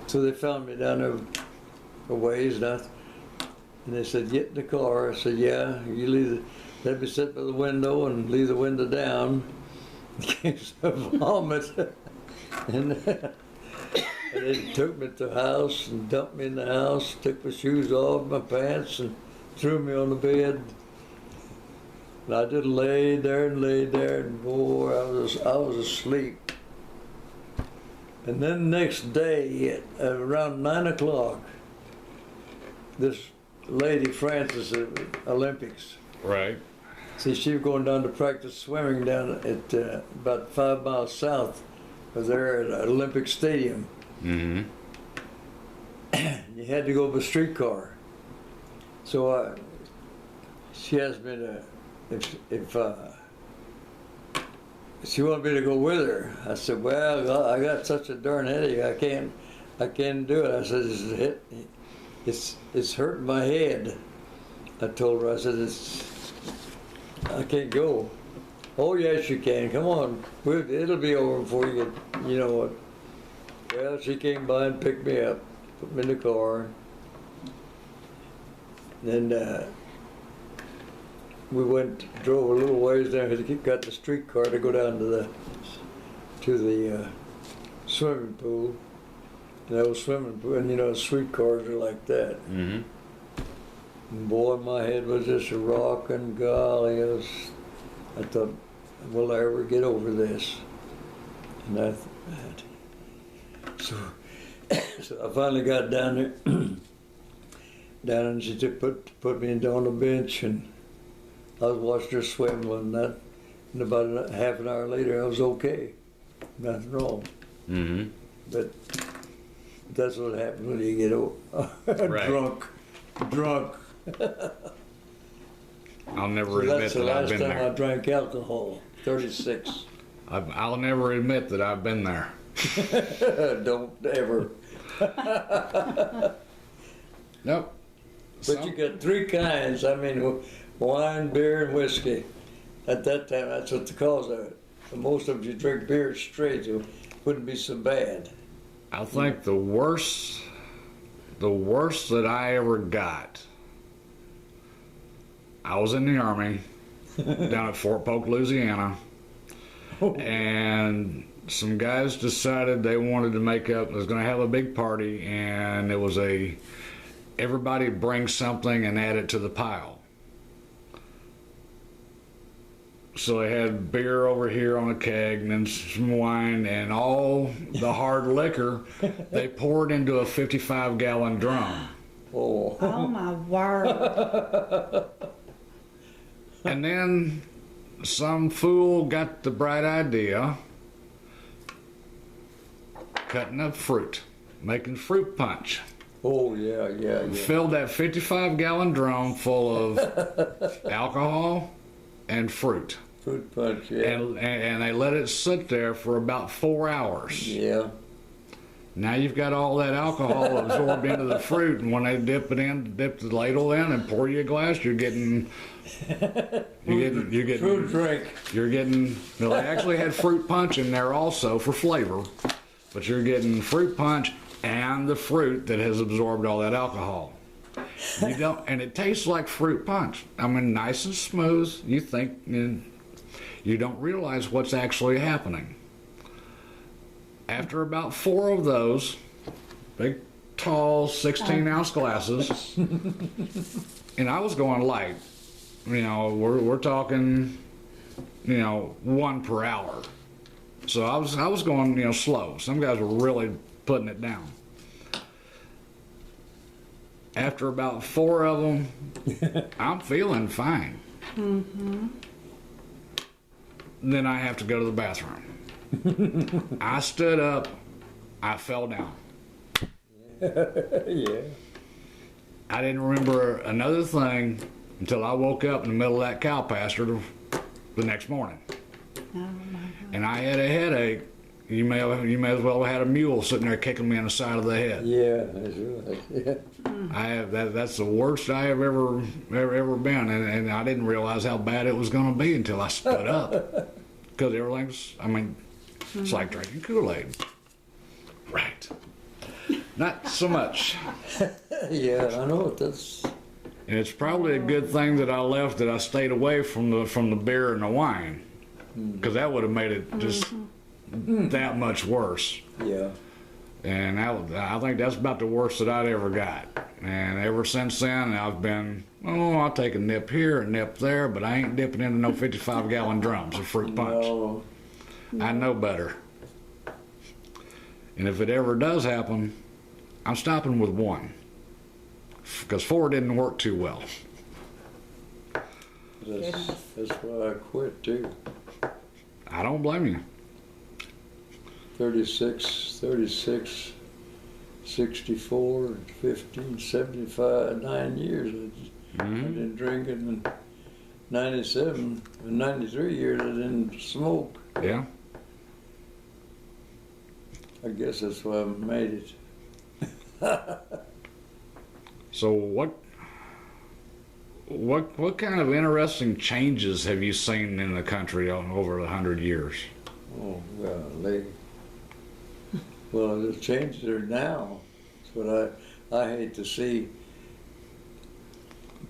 So they found me down there a ways, and they said, get in the car. I said, yeah, let me sit by the window and leave the window down in case I vomit. And they took me to the house and dumped me in the house, took my shoes off, my pants, and threw me on the bed. And I just laid there, and boy, I was asleep. And then the next day, at around 9 o'clock, this lady, Frances, at Olympics. Right. See, she was going down to practice swimming down at about 5 miles south of there at Olympic Stadium. Mm-hmm. You had to go by streetcar. So she asked me if she wanted me to go with her. I said, well, I got such a darn headache, I can't do it. I said, it's hurting my head. I told her, I said, I can't go. Oh, yes, you can. Come on. It'll be over before you get, you know what. Well, she came by and picked me up, put me in the car. Then we drove a little ways down, got the streetcar to go down to the swimming pool. And that was swimming pool, and you know, streetcars are like that. Mm-hmm. And boy, my head was just a rock, and golly, I thought, will I ever get over this? And so I finally got down there, and she just put me on the bench, and I was watching her swim, and about half an hour later, I was okay, nothing wrong. Mm-hmm. But that's what happens when you get Right. drunk. I'll never admit that I've been That's the last time I there. drank alcohol, 36. I'll never admit that I've been there. Don't ever. Nope. But you got three kinds. I mean, wine, beer, and whiskey. At that time, that's what the cause of it. But most of you drink beer straight, it wouldn't be so bad. I think the worst that I ever got, I was in the Army down at Fort Polk, Louisiana, and some guys decided they wanted to was going to have a big party, and it was everybody bring something and add it to the pile. So they had beer over here on a keg, and then some wine, and all the hard liquor they poured into a 55-gallon drum. Oh. Oh my word. And then some fool got the bright idea cutting up fruit, making fruit punch. Oh, yeah. Filled that 55-gallon drum full of alcohol and fruit. Fruit punch, yeah. And they let it sit there for about 4 hours. Yeah. Now you've got all that alcohol absorbed into the fruit, and when they dip the ladle in and pour you a glass, you're getting fruit drink. You're getting, well, they actually had fruit punch in there also for flavor, but you're getting fruit punch and the fruit that has absorbed all that alcohol. And it tastes like fruit punch. I mean, nice and smooth. You think, you don't realize what's actually happening. After about 4 of those, big, tall, 16-ounce glasses, and I was going light. You know, we're talking, 1 per hour. So I was going, slow. Some guys were really putting it down. After about 4 of them, I'm feeling fine. Mm-hmm. Then I have to go to the bathroom. I stood up, I fell down. Yeah. I didn't remember another thing until I woke up in the middle of that cow pasture the next morning. Oh my God. And I had a headache. You may as well have had a mule sitting there kicking me in the side of the head. Yeah, that's right. Yeah. I have that's the worst I have ever been, and I didn't realize how bad it was going to be until I stood up. Because everything's, it's like drinking Kool-Aid. Right. Not so much. Yeah, I know it. That's And it's probably a good thing that I left, that I stayed away from the beer and the wine, because that would have made it just that much worse. yeah. And I think that's about the worst that I'd ever got. And ever since then, I've been, oh, I'll take a nip here, a nip there, but I ain't dipping into no 55-gallon drums of fruit punch. No, I know better. And if it ever does happen, I'm stopping with one, because 4 didn't work too well. that's why I quit too. I don't blame you. 36, 64, 15, 75, 9 years. I didn't drink it. And 97, 93 years I didn't smoke. Yeah. I guess that's why I made it. So what kind of interesting changes have you seen in the country over 100 years? Oh, well, the changes are now. That's what I hate to see.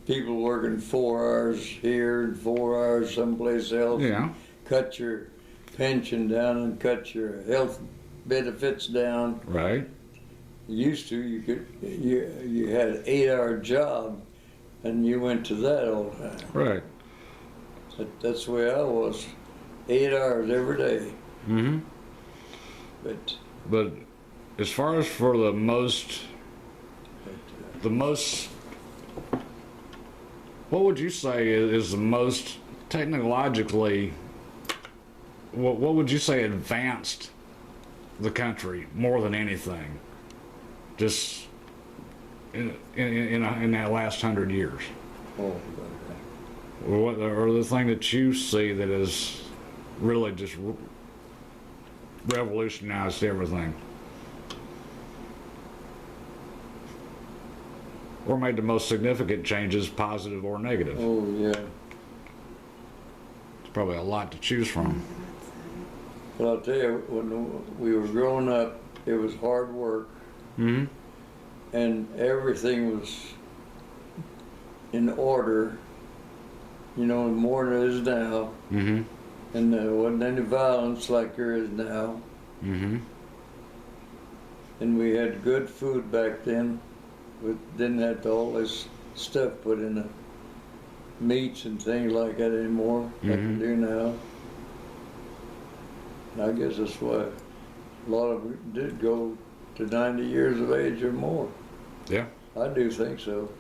People working 4 hours here and 4 hours someplace else. Yeah. Cut your pension down and cut your health benefits down. Right. Used to, you had an 8-hour job, and you went to that all the time. Right. That's the way I was, 8 hours every day. Mm-hmm. But as far as for the most, what would you say is the most technologically, what would you say advanced the country more than anything? Just in that last 100 years. oh, What, or the thing that you see that has really just revolutionized everything? Or made the most significant changes, positive or negative? oh yeah. It's probably a lot to choose from. But I'll tell you, when we were growing up, it was hard work, Mm-hmm. and everything was in order, more than it is now. Mm-hmm. And there wasn't any violence like there is now. Mm-hmm. And we had good food back then. We didn't have all this stuff put in the meats and things like that anymore, like we do now. And I guess that's why a lot of it did go to 90 years of age or more. Yeah. I do think so.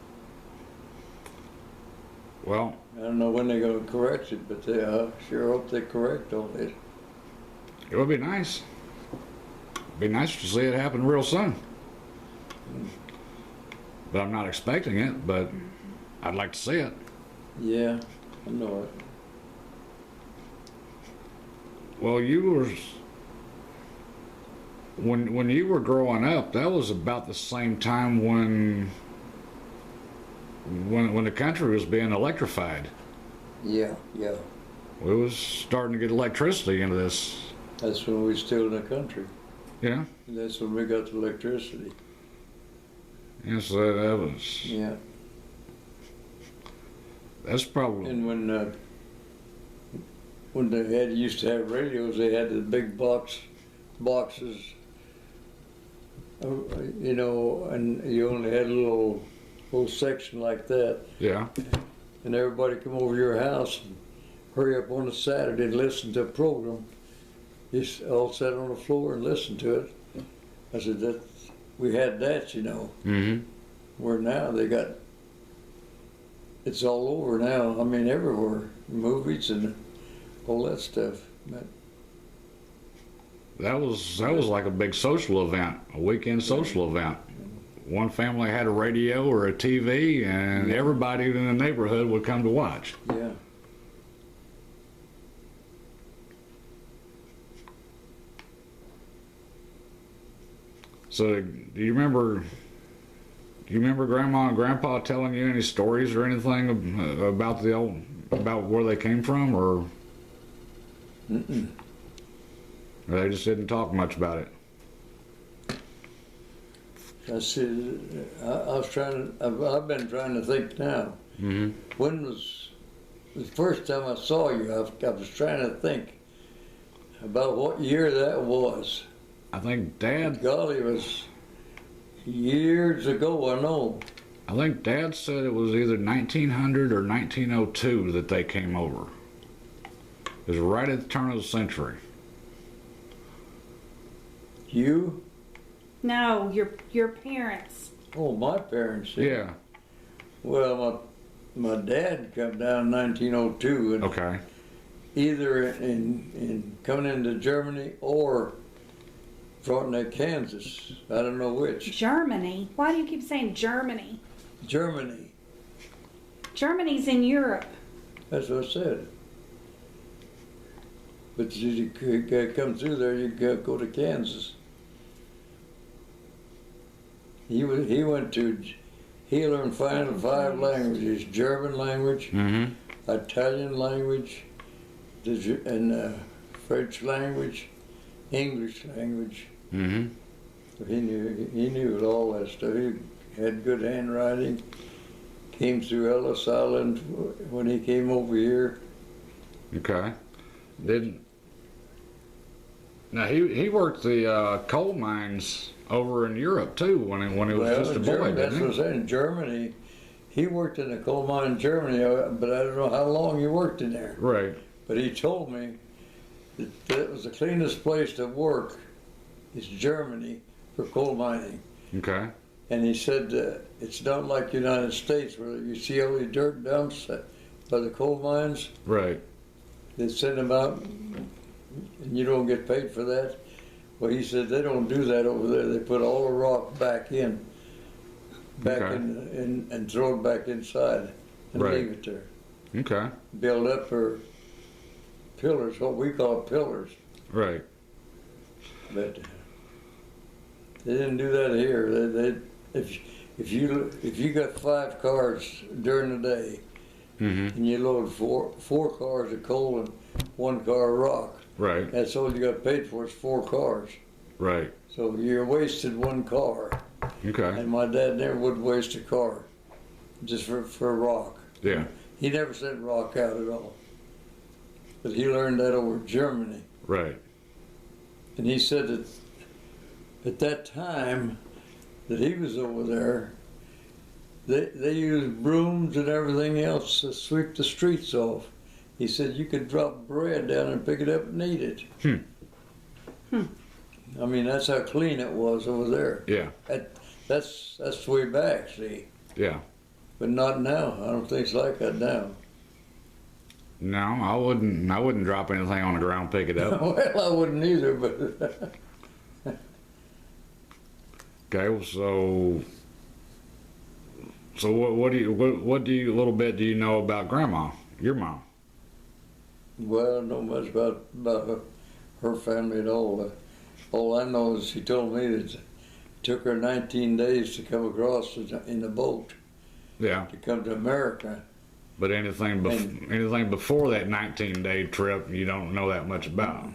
Well, I don't know when they're going to correct it, but I sure hope they correct all this. it would be nice. Be nice to see it happen real soon. But I'm not expecting it, but I'd like to see it. Yeah, I know it. Well, you were, when you were growing up, that was about the same time when the country was being electrified. Yeah. We was starting to get electricity into this, That's when we were still in the country. you know? That's when we got the electricity. And so Yeah. that's probably, And when they used to have radios, they had the big boxes, and you only had a little section like that, yeah, and everybody come over to your house and hurry up on a Saturday and listen to a program. Just all sat on the floor and listened to it. I said we had that, mm-hmm. Where now it's all over now. I mean, everywhere, movies and all that stuff. But That was like a big social event, a weekend social event. One family had a radio or a TV, and everybody in the neighborhood would come to watch. yeah, So, do you remember Grandma and Grandpa telling you any stories or anything about about where they came from, or they just didn't talk much about it? I said, I've been trying to think now. Mm-hmm. When was the first time I saw you? I was trying to think about what year that was. I think Dad. Golly, it was years ago, I know. I think Dad said it was either 1900 or 1902 that they came over. It was right at the turn of the century. You? No, your parents. Oh, my parents did. Yeah. Well, my dad come down in 1902, and Okay. either in coming into Germany or Frontenac, Kansas. I don't know which. Germany. Why do you keep saying Germany? Germany. Germany's in Europe. That's what I said. But you come through there, you go to Kansas. He learned five languages: German language, Mm-hmm. Italian language, and French language, English language. Mm-hmm. So he knew all that stuff. He had good handwriting. Came through Ellis Island when he came over here. Okay. Now he worked the coal mines over in Europe too when he was just a boy, Germany, that's didn't what I'm saying. Germany, he worked in a coal mine in Germany, but I don't know how long he worked in there. he? Right. But he told me that it was the cleanest place to work is Germany for coal mining. Okay. And he said it's not like the United States where you see all these dirt dumps by the coal mines. Right. They send them out and you don't get paid for that. Well, he said they don't do that over there. They put all the rock back in Okay. and throw it back inside and Right. leave it there. Okay. Build up for pillars, what we call pillars. Right. But they didn't do that here. If you got 5 cars during the day Mm-hmm. and you load four cars of coal and 1 car of rock, Right. that's all you got paid for is 4 cars. Right. So you're wasted 1 car. Okay. And my dad never would waste a car just for rock. Yeah. He never sent rock out at all. But he learned that over Germany. Right. And he said that at that time that he was over there, they used brooms and everything else to sweep the streets off. He said you could drop bread down and pick it up and eat it. I mean, that's how clean it was over there. Yeah. That's way back, see. Yeah. But not now. I don't think it's like that now. No, I wouldn't drop anything on the ground, pick it up. Well, I wouldn't either, but Okay. Well, so what do you a little bit do you know about Grandma, your mom? well, I don't know much about her family at all. All I know is she told me that it took her 19 days to come across in the boat Yeah. to come to America. But anything before that 19-day trip, you don't know that much about.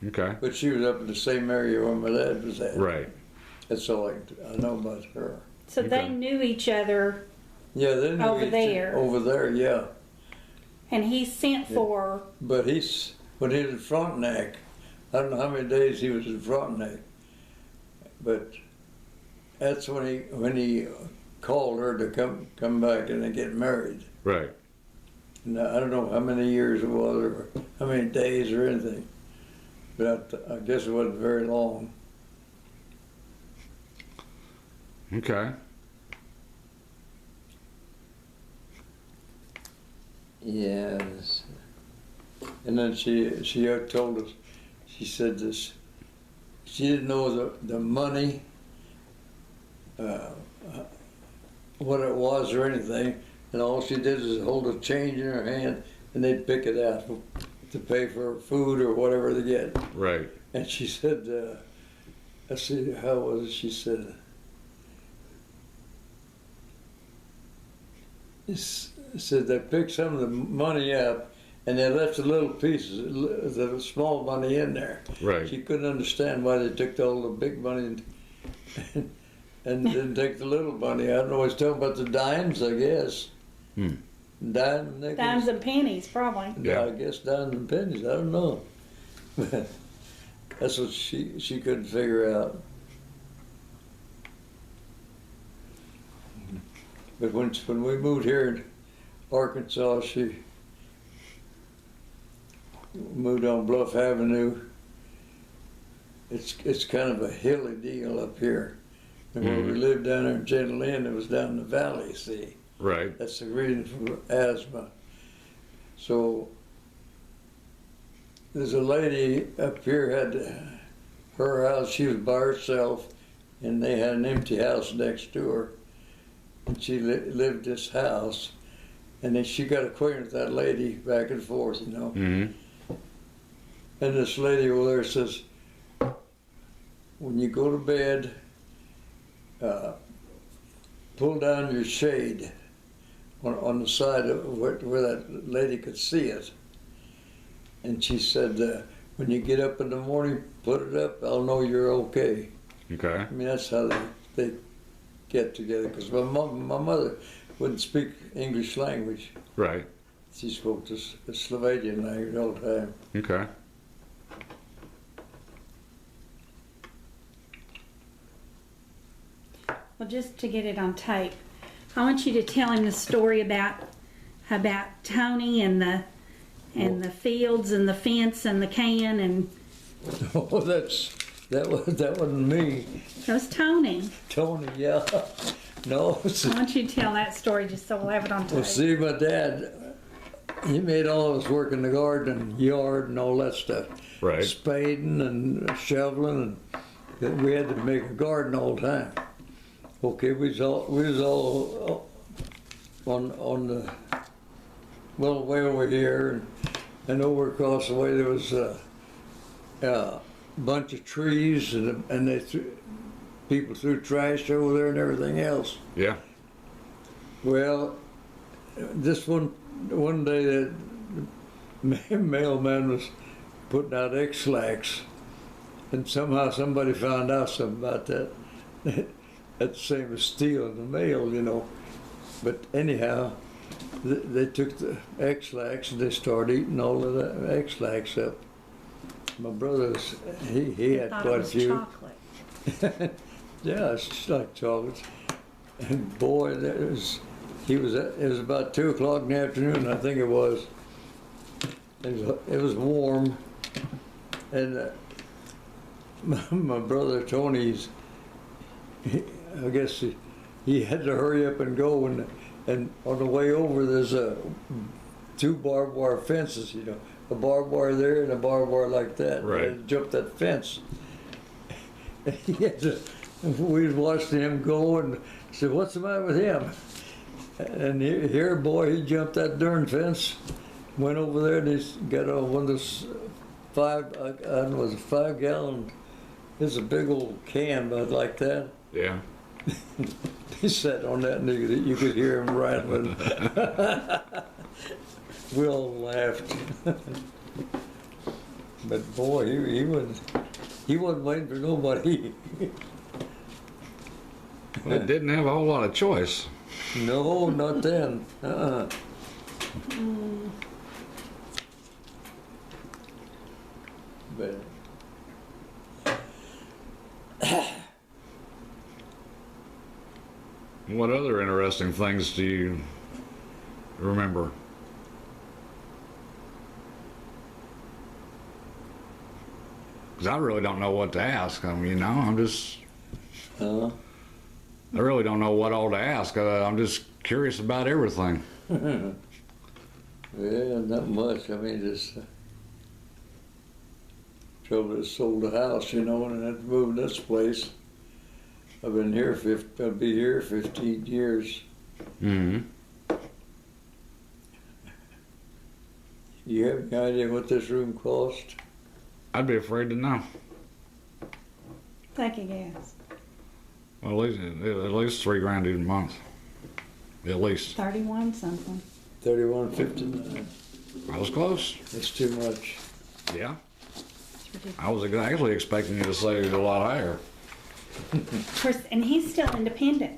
Okay. But she was up in the same area where my dad was at. Right. That's all I know about her. So Okay. they knew each other, Yeah, they knew Over each- there. Over there, yeah. and he sent for. But when he was in Frontenac, I don't know how many days he was in Frontenac, but that's when he called her to come back and then get married. Right. Now, I don't know how many years it was or how many days or anything, but I guess it wasn't very long. Okay. Yes. And then she told us, she said this, she didn't know the money, what it was or anything, and all she did is hold a change in her hand and they'd pick it out to pay for food or whatever they get. Right. And she said, let's see, how was it? She said, they picked some of the money up and they left the little pieces, the small money in there. Right. She couldn't understand why they took all the big money and didn't take the little money. I don't know, he's talking about the dimes, I guess. Hmm. Dime nickels. Dimes and pennies, probably. Yeah, I guess dimes and pennies, I don't know. That's what she couldn't figure out. But when we moved here in Arkansas, she moved on Bluff Avenue. It's kind of a hilly deal up here. And where we lived down there in Gentle Inn, it was down in the valley, see. Right. That's the reason for asthma. So there's a lady up here had her house. She was by herself, and they had an empty house next to her. And she lived this house, and then she got acquainted with that lady back and forth, you know. Mm-hmm. And this lady over there says, when you go to bed, pull down your shade on the side of where that lady could see it. And she said, when you get up in the morning, put it up, I'll know you're okay. Okay. I mean, that's how they get together. Because my mother wouldn't speak English language. Right. She spoke the Slovenian language all the time. Okay. Well, just to get it on tape, I want you to tell him the story about Tony and the fields and the fence and the can and Oh, that wasn't me. that was Tony. Tony, yeah. No, I want you to tell that story just so we'll have it on tape. well, see, my dad, he made all of us work in the garden and yard and all that stuff. Right. Spading and shoveling, and we had to make a garden all the time. Okay, we was all on the, well, way over here, and over across the way there was a bunch of trees, and people threw trash over there and everything else. Yeah. Well, this one day the mailman was putting out X-Lax, and somehow somebody found out something about that. That's the same as stealing the mail, you know. But anyhow, they took the X-Lax and they started eating all of that X-Lax up. My brother, he had Thought quite it a was few. chocolate. Yeah, it's just like chocolates. And boy, it was about 2 o'clock in the afternoon, I think it was. It was warm, and my brother Tony's, I guess he had to hurry up and go, and on the way over there's 2 barbed wire fences, you know, a barbed wire there and a barbed wire like that. Right. He had to jump that fence. We watched him go and said, "What's the matter with him?" And here, boy, he jumped that darn fence, went over there, and he's got on one of those 5-gallon. It's a big old can, but like that. Yeah. He sat on that, and you could hear him rattling. We all laughed. But boy, he wasn't waiting for nobody. Well, it didn't have a whole lot of choice. No, not then. But What other interesting things do you remember? Because I really don't know what to ask. I mean, you know, uh, I really don't know what all to ask. I'm just curious about everything. yeah, not much. I mean, just trouble is sold a house, you know, and had to move this place. I've been here I'll be here 15 years. Mm-hmm. You have any idea what this room cost? I'd be afraid to know. Take a guess. Well, at least $3,000 a month. At least. 31 something. 31.59. I was close. That's too much. Yeah. It's ridiculous. I was actually expecting you to say a lot higher. Of course, and he's still independent.